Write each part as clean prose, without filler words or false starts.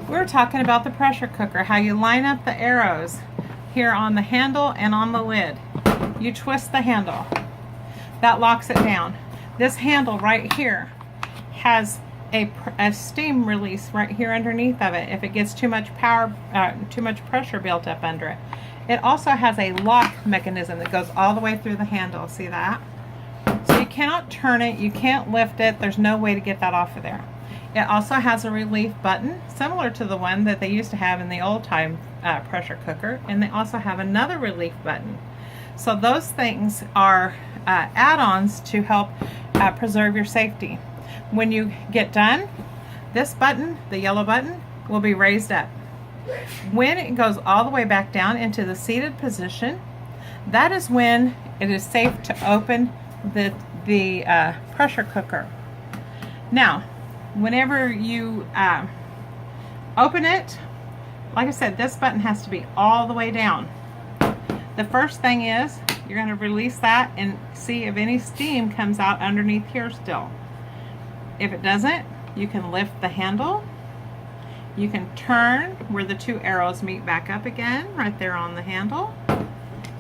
We're talking about the pressure cooker, how you line up the arrows here on the handle and on the lid. You twist the handle. That locks it down. This handle right here has a steam release right here underneath of it if it gets too much too much pressure built up under it. It also has a lock mechanism that goes all the way through the handle. See that? So you cannot turn it, you can't lift it, there's no way to get that off of there. It also has a relief button similar to the one that they used to have in the old time pressure cooker, and they also have another relief button. So those things are add-ons to help preserve your safety. When you get done, this button, the yellow button, will be raised up. When it goes all the way back down into the seated position, that is when it is safe to open the pressure cooker. Now, whenever you open it, like I said, this button has to be all the way down. The first thing is you're going to release that and see if any steam comes out underneath here still. If it doesn't, you can lift the handle. You can turn where the two arrows meet back up again, right there on the handle.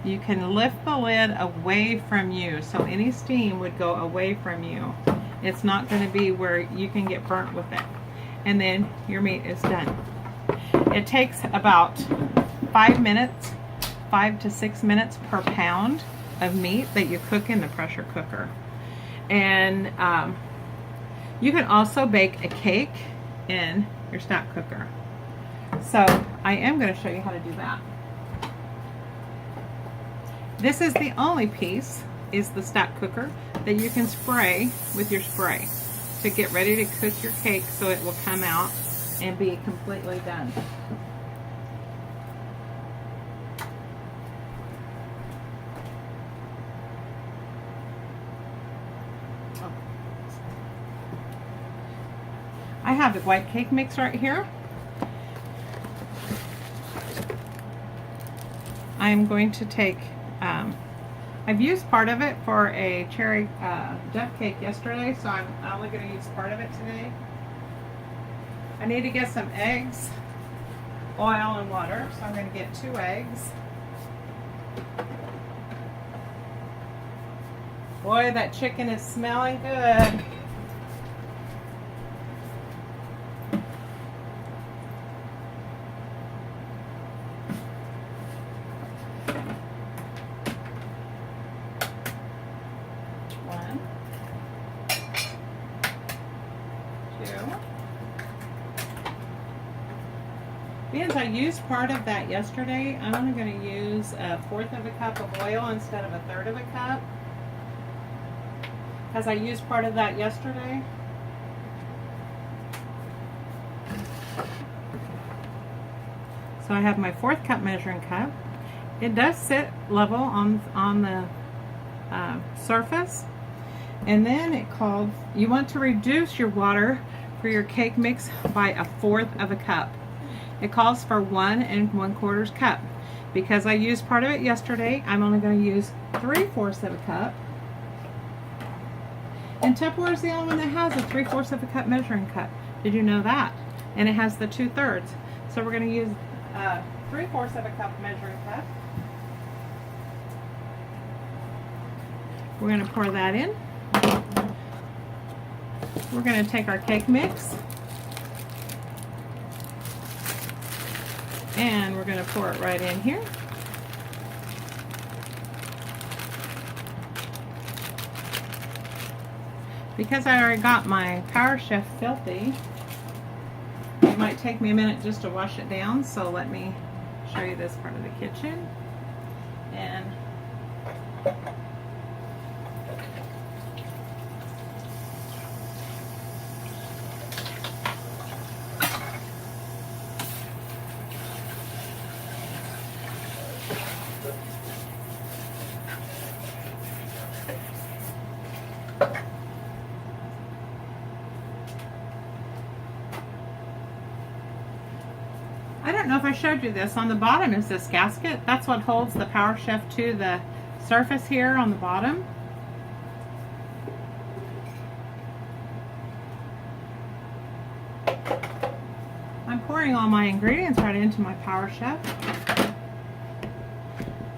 You can lift the lid away from you, so any steam would go away from you. It's not going to be where you can get burnt with it. And then your meat is done. It takes about 5 minutes, 5 to 6 minutes per pound of meat that you cook in the pressure cooker. And you can also bake a cake in your stack cooker. So I am going to show you how to do that. This is the only piece, is the stack cooker, that you can spray with your spray to get ready to cook your cake so it will come out and be completely done. I have the white cake mix right here. I'm going to take, I've used part of it for a cherry duck cake yesterday, so I'm only going to use part of it today. I need to get some eggs, oil, and water, so I'm going to get 2 eggs. Boy, that chicken is smelling good. Because I used part of that yesterday, I'm only going to use 1/4 of a cup of oil instead of 1/3 of a cup. Because I used part of that yesterday. So I have my 1/4 cup measuring cup. It does sit level on the surface. And then it calls, you want to reduce your water for your cake mix by 1/4 of a cup. It calls for 1 1/4 cup. Because I used part of it yesterday, I'm only going to use 3/4 of a cup. And Tupperware is the only one that has a 3/4 of a cup measuring cup. Did you know that? And it has the 2/3. So we're going to use 3/4 of a cup measuring cup. We're going to pour that in. We're going to take our cake mix and we're going to pour it right in here. Because I already got my Power Chef filthy, it might take me a minute just to wash it down, so let me show you this part of the kitchen. And I don't know if I showed you this. On the bottom is this gasket. That's what holds the Power Chef to the surface here on the bottom. I'm pouring all my ingredients right into my Power Chef.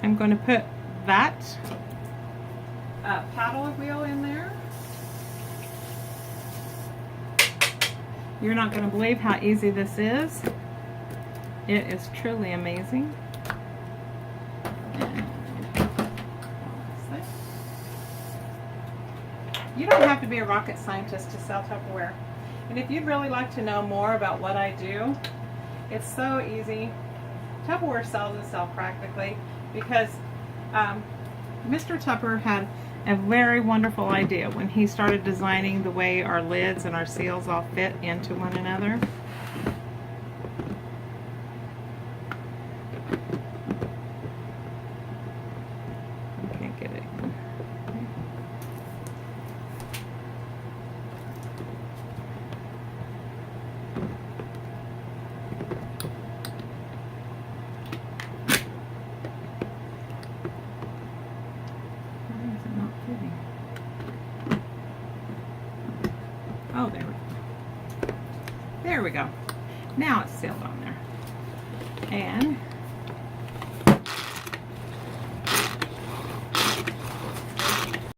I'm going to put that paddle wheel in there. You're not going to believe how easy this is. It is truly amazing. You don't have to be a rocket scientist to sell Tupperware. And if you'd really like to know more about what I do, it's so easy. Tupperware sells itself practically because Mr. Tupper had a very wonderful idea when he started designing the way our lids and our seals all fit into one another. I can't get it. Oh, there we go. Now it's sealed on there. And